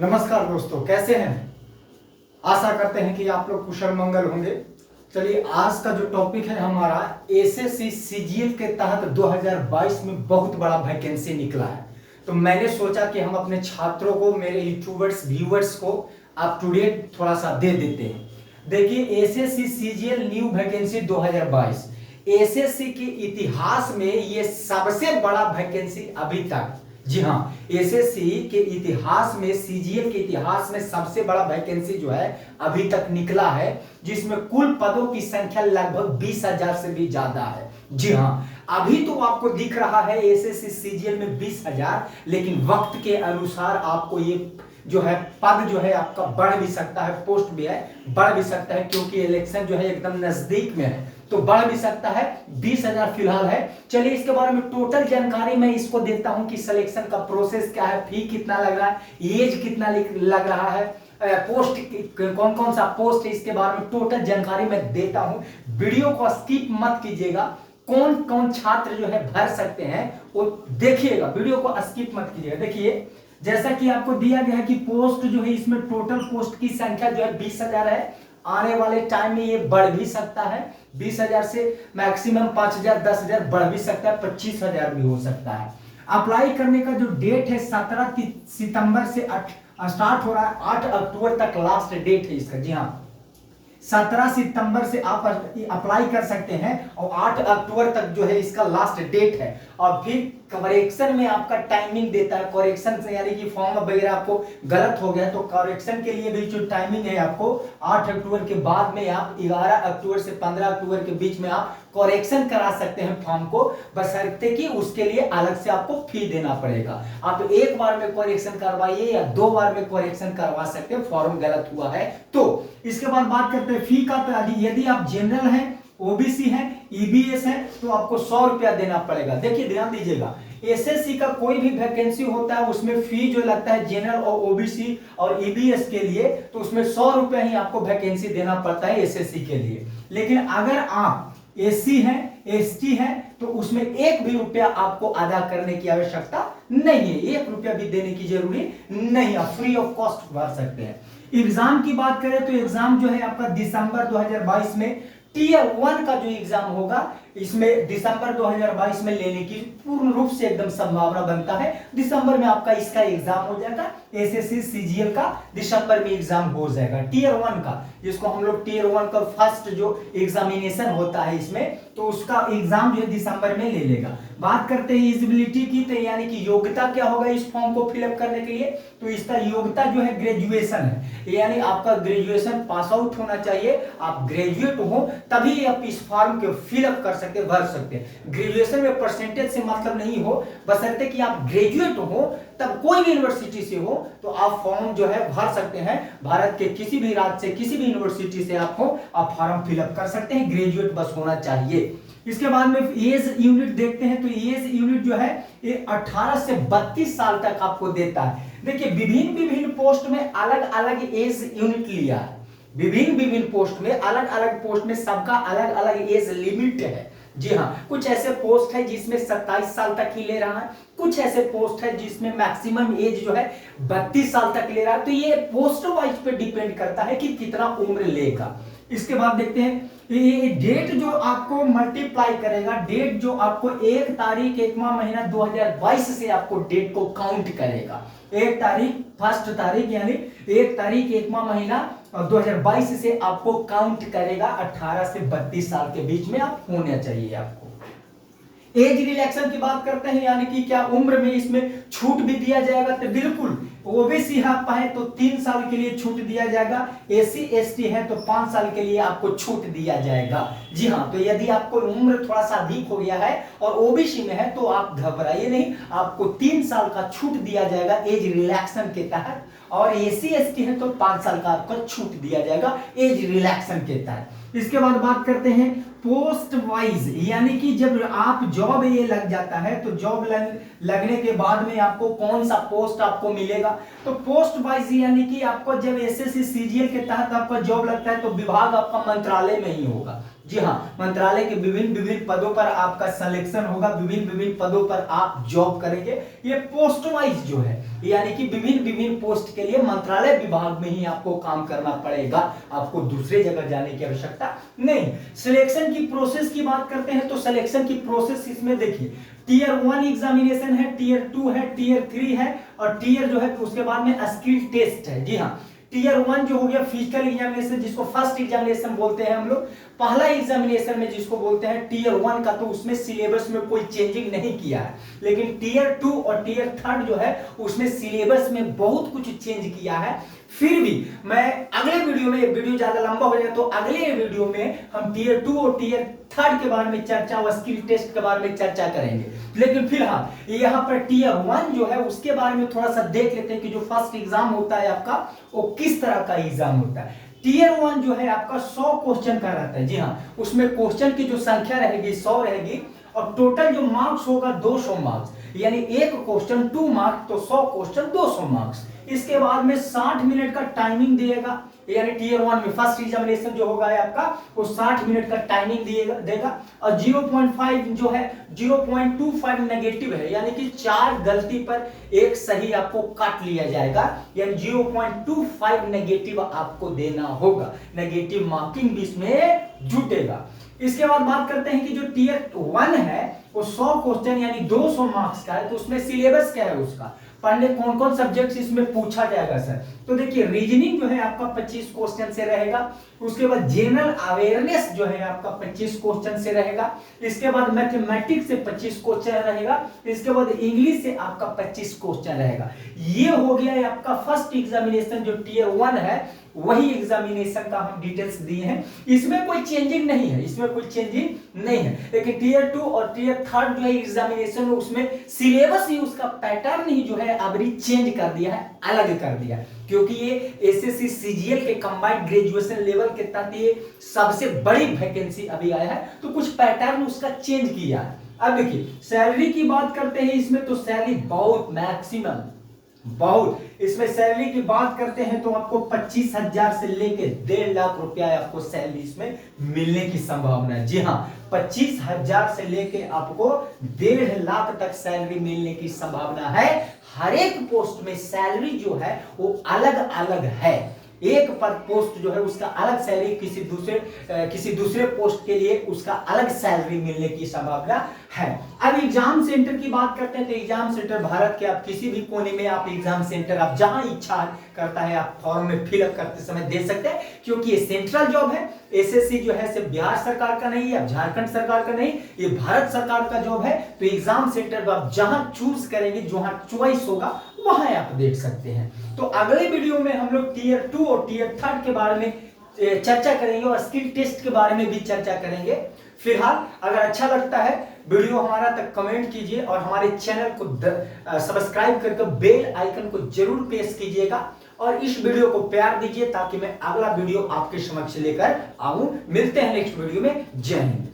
नमस्कार दोस्तों, कैसे हैं? आशा करते हैं कि आप लोग कुशल मंगल होंगे। चलिए, आज का जो टॉपिक है हमारा एसएससी सीजीएल के तहत 2022 में बहुत बड़ा वैकेंसी निकला है। तो मैंने सोचा कि हम अपने छात्रों को, मेरे यूट्यूबर्स व्यूअर्स को अप टू डेट थोड़ा सा दे देते हैं। देखिए, SSC CGL new vacancy 2022 SSC के इतिहास में ये सबसे बड़ा वैकेंसी अभी तक। जी हाँ, एसएससी के इतिहास में, सीजीएल के इतिहास में सबसे बड़ा वैकेंसी जो है अभी तक निकला है, जिसमें कुल पदों की संख्या लगभग 20,000 से भी ज्यादा है। जी हाँ, अभी तो आपको दिख रहा है एसएससी सीजीएल में 20,000, लेकिन वक्त के अनुसार आपको ये जो है पद जो है आपका बढ़ भी सकता है, पोस्ट भी है बढ़ भी सकता है, क्योंकि इलेक्शन जो है एकदम नजदीक में है, तो बढ़ भी सकता है। 20,000 फिलहाल है। चलिए, इसके बारे में टोटल जानकारी मैं इसको देता हूं कि सिलेक्शन का प्रोसेस क्या है, फी कितना लग रहा है, एज कितना लग रहा है, पोस्ट कौन कौन सा पोस्ट है, इसके बारे में टोटल जानकारी मैं देता हूं। वीडियो को स्किप मत कीजिएगा। कौन कौन छात्र जो है भर सकते हैं वो देखिएगा, वीडियो को स्किप मत कीजिएगा। देखिए, जैसा कि आपको दिया गया है कि पोस्ट जो है, इसमें टोटल पोस्ट की संख्या जो है 20,000 है। आने वाले टाइम में ये बढ़ भी सकता है, 20,000 से मैक्सिमम 5,000 10,000 बढ़ भी सकता है, 25,000 भी हो सकता है। अप्लाई करने का जो डेट है 17 सितंबर से स्टार्ट हो रहा है, 8 अक्टूबर तक लास्ट डेट है इसका। जी हाँ, 17 सितंबर से आप अप्लाई कर सकते हैं और 8 अक्टूबर तक जो है इसका लास्ट डेट है। और फिर करेक्शन में आपका टाइमिंग देता है, करेक्शन से यानी कि फॉर्म वगैरह आपको गलत हो गया तो करेक्शन के लिए भी जो टाइमिंग है आपको 8 अक्टूबर के बाद में आप 11 अक्टूबर से 15 अक्टूबर के बीच में आप करेक्शन करा सकते हैं फॉर्म को, बशर्ते कि उसके लिए अलग से आपको फी देना पड़ेगा। आप एक बार में करेक्शन करवाइए या 2 बार में करेक्शन करवा सकते हैं, फॉर्म गलत हुआ है तो। इसके बाद बात करते हैं फी का। तो यदि आप जनरल हैं, ओबीसी है, ईबीएस है, तो आपको 100 रुपया देना पड़ेगा। देखिए, ध्यान दीजिएगा, एसएससी का कोई भी वैकेंसी होता है उसमें फी जो लगता है जनरल और ओबीसी और ईबीएस के लिए, तो उसमें 100 रुपया ही आपको वैकेंसी देना पड़ता है एसएससी के लिए। लेकिन अगर आप एससी है, एसटी है, तो उसमें 1 भी रुपया आपको अदा करने की आवश्यकता नहीं है, 1 रुपया भी देने की जरूरी नहीं, आप फ्री ऑफ कॉस्ट भर सकते हैं। एग्जाम की बात करें तो एग्जाम जो है आपका दिसंबर 2022 में टीयर 1 का जो एग्जाम होगा, इसमें दिसंबर 2022 में लेने की पूर्ण रूप से एकदम संभावना बनता है। दिसंबर में आपका इसका एग्जाम हो जाएगा, एसएससी सीजीएल का दिसंबर में एग्जाम हो जाएगा टीयर 1 का, जिसको हम लोग टीयर 1 का फर्स्ट जो एग्जामिनेशन होता है इसमें, तो उसका एग्जाम जो है दिसंबर में ले लेगा। बात करते हैं एलिजिबिलिटी की, तो यानी कि योग्यता क्या होगा इस फॉर्म को फिलअप करने के लिए, तो इसका योग्यता जो है ग्रेजुएशन है, यानी आपका ग्रेजुएशन पास आउट होना चाहिए, आप ग्रेजुएट हो तभी आप इस फॉर्म को फिलअप कर सकते, भर सकते हैं। ग्रेजुएशन में परसेंटेज से मतलब नहीं हो, बशर्ते कि आप ग्रेजुएट हो, तब कोई भी यूनिवर्सिटी से हो तो आप फॉर्म जो है भर सकते हैं। भारत के किसी भी राज्य से, किसी भी यूनिवर्सिटी से आप हो, आप फॉर्म फिलअप कर सकते हैं, ग्रेजुएट बस होना चाहिए। इसके बाद में एज यूनिट देखते हैं, तो एज यूनिट जो है ये 18 से 32 साल तक आपको देता है। देखिए, विभिन्न पोस्ट में अलग अलग एज यूनिट लिया है, विभिन्न पोस्ट में, अलग अलग पोस्ट में सबका अलग अलग एज लिमिट है। जी हाँ, कुछ ऐसे पोस्ट है जिसमें 27 साल तक ही ले रहा है, कुछ ऐसे पोस्ट है जिसमें मैक्सिमम एज जो है 32 साल तक ले रहा है। तो ये पोस्ट वाइज पे डिपेंड करता है कि कितना उम्र लेगा। इसके बाद देखते हैं ये डेट जो आपको मल्टीप्लाई करेगा, डेट जो आपको 1 तारीख 1वां महीना 2022 से आपको डेट को काउंट करेगा। 1 तारीख, फर्स्ट तारीख यानी 1 तारीख 1वां महीना और 2022 से आपको काउंट करेगा। 18 से 32 साल के बीच में आप होना चाहिए आपको। एज रिलैक्सेशन की बात करते हैं, यानी कि क्या उम्र में इसमें छूट भी दिया जाएगा, तो बिल्कुल। ओबीसी आप है तो 3 साल के लिए छूट दिया जाएगा, एससी एसटी है तो 5 साल के लिए आपको छूट दिया जाएगा। जी हाँ, तो यदि आपको उम्र थोड़ा सा अधिक हो गया है और ओबीसी में है तो आप घबराइए नहीं, आपको 3 साल का छूट दिया जाएगा एज रिलैक्सेशन के तहत, और एससी एसटी है तो 5 साल का आपको छूट दिया जाएगा एज रिलैक्सेशन के तहत। इसके बाद बात करते हैं पोस्ट वाइज, यानी कि जब आप जॉब ये लग जाता है तो जॉब लगने के बाद में आपको कौन सा पोस्ट आपको मिलेगा, तो पोस्ट वाइज यानी कि आपको जब एसएससी सीजीएल के तहत आपका जॉब लगता है तो विभाग आपका मंत्रालय में ही होगा। जी हाँ, मंत्रालय के विभिन्न विभिन्न पदों पर आपका सिलेक्शन होगा, विभिन्न विभिन्न पदों पर आप जॉब करेंगे। ये पोस्ट वाइज जो है, यानी कि विभिन्न विभिन्न पोस्ट के लिए मंत्रालय विभाग में ही आपको काम करना पड़ेगा, आपको दूसरे जगह जाने की आवश्यकता नहीं। सिलेक्शन की प्रोसेस की बात करते हैं तो सिलेक्शन की प्रोसेस इसमें देखिए, टीयर 1 एग्जामिनेशन है, टीयर 2 है, टीयर 3 है और टीयर जो है उसके बाद में स्किल टेस्ट है। जी हाँ, टीयर 1 जो हो गया फिजिकल एग्जामिनेशन, जिसको फर्स्ट एग्जामिनेशन बोलते हैं हम लोग, पहला एग्जामिनेशन में जिसको बोलते हैं टीयर 1 का, तो उसमें सिलेबस में कोई चेंजिंग नहीं किया है। लेकिन टीयर 2 और टीयर 3 जो है उसमें सिलेबस में बहुत कुछ चेंज किया है। फिर भी मैं अगले वीडियो में, वीडियो ज्यादा लंबा हो जाए तो अगले वीडियो में हम टीयर 2 और टीयर 3 के बारे में चर्चा और स्किल टेस्ट के बारे में चर्चा करेंगे। लेकिन फिलहाल यहाँ पर टीयर 1 जो है उसके बारे में थोड़ा सा देख लेते हैं कि जो फर्स्ट एग्जाम होता है आपका वो किस तरह का एग्जाम होता है। टीयर 1 जो है आपका 100 क्वेश्चन का रहता है। जी हाँ, उसमें क्वेश्चन की जो संख्या रहेगी 100 रहेगी और टोटल जो मार्क्स होगा 200 मार्क्स, यानी एक क्वेश्चन 2 मार्क्स, तो 100 क्वेश्चन 200 मार्क्स। इसके बाद में 60 मिनट का टाइमिंग दिएगा, यानी टीयर 1 में फर्स्ट एग्जामिनेशन जो होगा आपका वो 60 मिनट का टाइमिंग देगा और 0.5 जो है 0.25 नेगेटिव है, यानी कि 4 गलती पर एक सही आपको काट लिया जाएगा, यानी 0.25 नेगेटिव आपको देना होगा, नेगेटिव मार्किंग भी इसमें जुटेगा। इसके बाद बात करते हैं कि जो टीयर 1 है वो 100 क्वेश्चन यानी 200 मार्क्स का है, तो उसमें सिलेबस क्या है उसका, पढ़ने कौन कौन सब्जेक्ट्स इसमें पूछा जाएगा सर। तो देखिए रीजनिंग जो है आपका 25 क्वेश्चन से रहेगा, उसके बाद जनरल अवेयरनेस जो है आपका 25 क्वेश्चन से रहेगा, इसके बाद मैथमेटिक्स से 25 क्वेश्चन रहेगा, इसके बाद इंग्लिश से आपका 25 क्वेश्चन रहेगा। ये हो गया आपका फर्स्ट एग्जामिनेशन जो टीयर 1 है, वही एग्जामिनेशन का हम डिटेल्स दिए हैं। इसमें कोई चेंजिंग नहीं है, इसमें कोई चेंजिंग नहीं है। लेकिन टीयर 2 और टीयर 3 जो है एग्जामिनेशन में उसमें सिलेबस ही, उसका पैटर्न ही जो है अभी चेंज कर दिया है, अलग कर दिया है, क्योंकि ये एसएससी सीजीएल के कंबाइंड ग्रेजुएशन लेवल के तहत ये सबसे बड़ी वैकेंसी अभी आया है, तो कुछ पैटर्न उसका चेंज किया है। अब देखिए सैलरी की बात करते हैं इसमें, तो सैलरी बहुत मैक्सिमम, बहुत इसमें सैलरी की बात करते हैं तो आपको 25,000 से लेके 1.5 लाख रुपया आपको सैलरी इसमें मिलने की संभावना है। जी हाँ, 25,000 से लेके आपको 1.5 लाख तक सैलरी मिलने की संभावना है। हर एक पोस्ट में सैलरी जो है वो अलग अलग है, एक पर पोस्ट जो है उसका अलग सैलरी, किसी दूसरे पोस्ट के लिए उसका अलग सैलरी मिलने की संभावना है। अब एग्जाम सेंटर की बात करते हैं तो एग्जाम सेंटर भारत के आप किसी भी कोने में आप एग्जाम सेंटर आप जहां इच्छा करता है आप फॉर्म में फिलअप करते समय दे सकते हैं, क्योंकि ये सेंट्रल जॉब है। एसएससी जो है सिर्फ बिहार सरकार का नहीं है, झारखंड सरकार का नहीं, ये भारत सरकार का जॉब है। तो एग्जाम सेंटर आप जहां चूज करेंगे, जहां चॉइस होगा वहां आप देख सकते हैं। तो अगले वीडियो में हम लोग टीयर 2 और टीयर 3 के बारे में चर्चा करेंगे और स्किल टेस्ट के बारे में भी चर्चा करेंगे। फिलहाल अगर अच्छा लगता है वीडियो हमारा तक कमेंट कीजिए और हमारे चैनल को सब्सक्राइब करके बेल आइकन को जरूर प्रेस कीजिएगा और इस वीडियो को प्यार दीजिए ताकि मैं अगला वीडियो आपके समक्ष लेकर आऊं। मिलते हैं नेक्स्ट वीडियो में। जय हिंद।